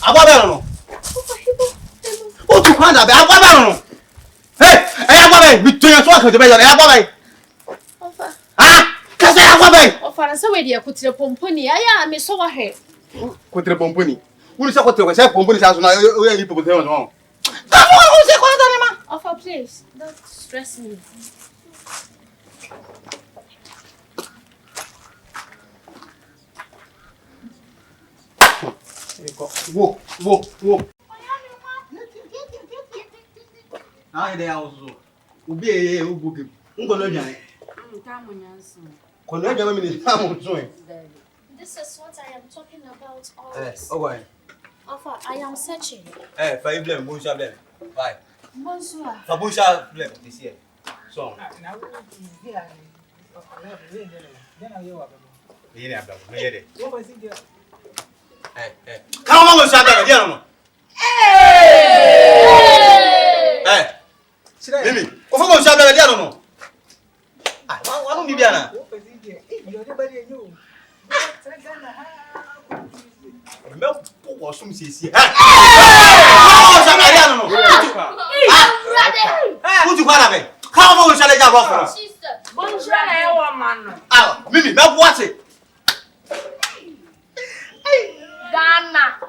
Ababelo. O tu kwanda be ababelo. Hey, ababe, mi to yan so kan je be yan ababe. Ofa. Ah, ka say ababe. Ofa na se we dia kutire pomponi aya me so wa he. Kotire pomponi. Unu se kotire se pomponi sa so na o yan yi pomponi no. Ka mo ko se kwanda ni ma. Ofa, please, don't stress me. Wo. Ah, ide ya ozo. Ubi eye ubugi. Ngono jan. Nkamu nyanso. Kono jan mi ni ta mo tun e. This is what I am talking about always. Okay. Ofa, I am searching. Fa blame, bunsha blame. Bye. Bonsoir. Fa bunsha blame this year. So. Yini abla. No yede. Come on, bunsha blame, dia no. Mimi, ko fa bunsha blame dia no. Ah, wa no bibia na. Meu pouco assume se esse. Vamos chamar ele não. Muito para bem. Calma, vamos chamar ele já agora. Vamos chamar é o mano. Ah, Mimi, meu boate. Gana.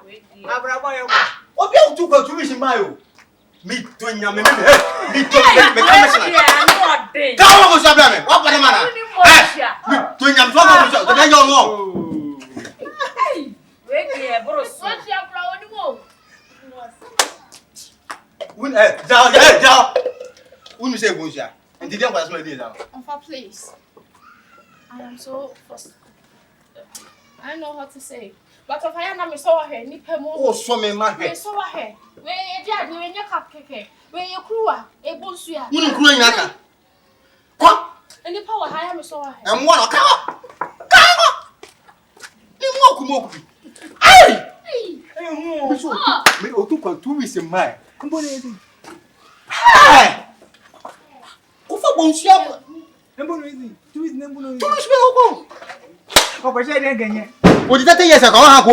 Abrabo eu. O que tu com tu me maio? Me tonha me me tonha me calma vamos chamar ele. Ó para mana. Me tonha só vamos chamar. Tá eu não. É brosso. Onde é pra onde vou? Já. Unu say bunsha. Entendeu qual é a sua ideia? Ofa, please. I am so frustrated. I know what to say. But if I am so here, ni pemo. Oh, so me ma he. We so here. We dia ni we nya kap keke. We ye kruwa, e bonsu ya. Unu kruwa nyaka. Kwa? Any power higher me so here. Em wona ka. Ni moku. Ai! Me otu kwa 2 weeks in my. Mbona hizi? Ai! Kufa bonsia. Mbona hizi? Tu hizi mbona hizi? Tu me huko. Kwa sababu ya ganya. Odi tata yesa ka ha ko